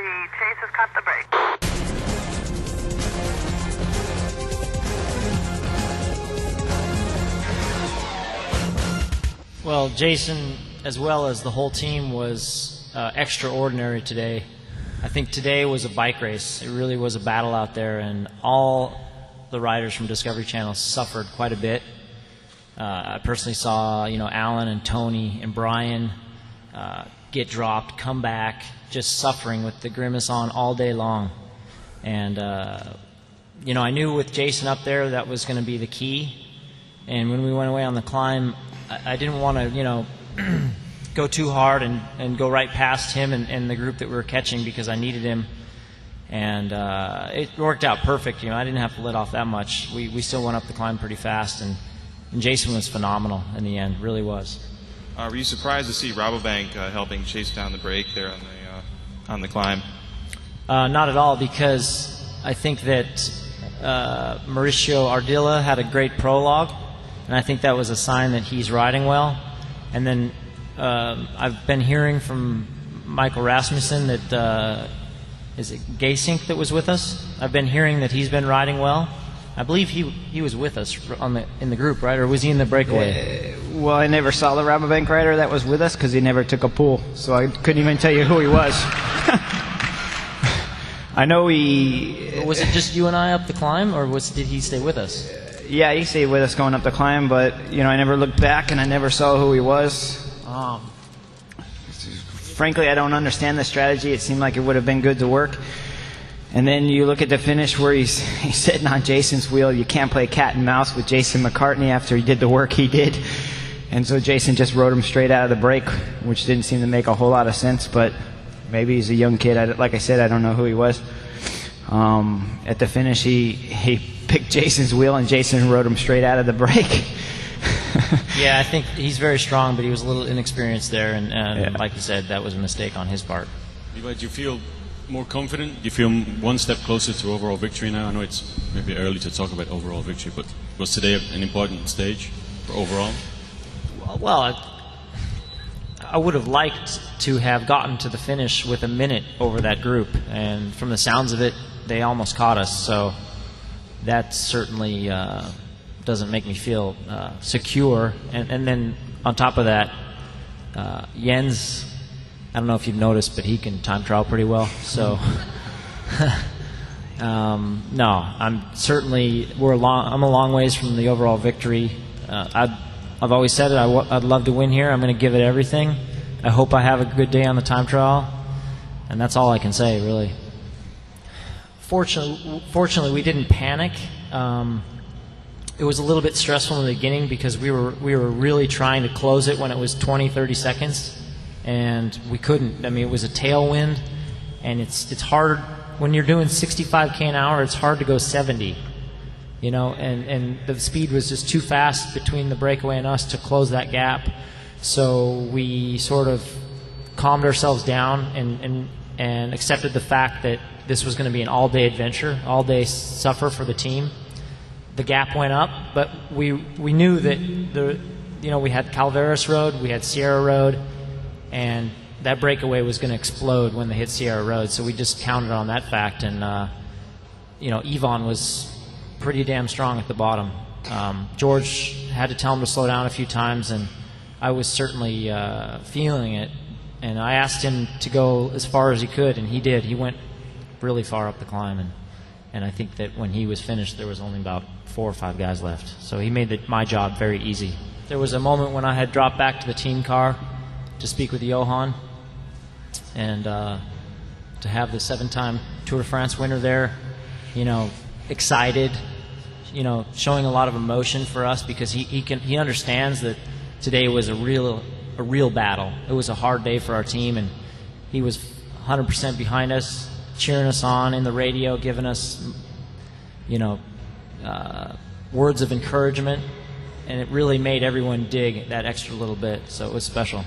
copy. Chase has cut the brake. Well, Jason, as well as the whole team, was extraordinary today. I think today was a bike race. It really was a battle out there, and all the riders from Discovery Channel suffered quite a bit. I personally saw, Alan and Tony and Brian get dropped, come back, just suffering with the grimace on all day long. And, I knew with Jason up there that was going to be the key. And when we went away on the climb, I didn't want to, go too hard and go right past him and the group that we were catching because I needed him. And it worked out perfect. I didn't have to let off that much. We still went up the climb pretty fast, and Jason was phenomenal in the end, really was. Were you surprised to see Rabobank helping chase down the break there on the climb? Not at all, because I think that Mauricio Ardila had a great prologue, and I think that was a sign that he's riding well. And then I've been hearing from Michael Rasmussen that is it Gaysink that was with us? I've been hearing that he's been riding well. I believe he was with us in the group, right? Or was he in the breakaway? Well, I never saw the Rabobank rider that was with us because he never took a pool, so I couldn't even tell you who he was. I know he... Was it just you and I up the climb, or did he stay with us? Yeah, he stayed with us going up the climb, but I never looked back and I never saw who he was. Frankly, I don't understand the strategy. It seemed like it would have been good to work. And then you look at the finish where he's sitting on Jason's wheel. You can't play cat and mouse with Jason McCartney after he did the work he did. And so Jason just rode him straight out of the break, which didn't seem to make a whole lot of sense, but maybe he's a young kid. Like I said, I don't know who he was. At the finish, he picked Jason's wheel, and Jason rode him straight out of the break. Yeah, I think he's very strong, but he was a little inexperienced there, and like you said, that was a mistake on his part. Levi, do you feel more confident? Do you feel one step closer to overall victory now? I know it's maybe early to talk about overall victory, but was today an important stage for overall? Well, I would have liked to have gotten to the finish with a minute over that group, and from the sounds of it, they almost caught us, so that certainly doesn't make me feel secure. And then on top of that, Jens, I don't know if you've noticed, but he can time trial pretty well. So, no, I'm a long ways from the overall victory. I've always said it. I'd love to win here. I'm going to give it everything. I hope I have a good day on the time trial, and that's all I can say, really. Fortunately, we didn't panic. It was a little bit stressful in the beginning because we were really trying to close it when it was 20, 30 seconds, and we couldn't. I mean, it was a tailwind, and it's hard when you're doing 65 an hour. It's hard to go 70, and the speed was just too fast between the breakaway and us to close that gap. So we sort of calmed ourselves down and accepted the fact that this was going to be an all-day adventure, all-day suffer for the team. The gap went up, but we knew that we had Calveras Road, we had Sierra Road, and that breakaway was going to explode when they hit Sierra Road. So we just counted on that fact, and Yvonne was pretty damn strong at the bottom. George had to tell him to slow down a few times, and I was certainly feeling it. And I asked him to go as far as he could, and he did. He went really far up the climb, and I think that when he was finished, there was only about 4 or 5 guys left. So he made my job very easy. There was a moment when I had dropped back to the team car to speak with Johan, and to have the 7-time Tour de France winner there, excited, showing a lot of emotion for us because he understands that today was a real battle. It was a hard day for our team, and he was 100% behind us, cheering us on in the radio, giving us, words of encouragement, and it really made everyone dig that extra little bit, so it was special.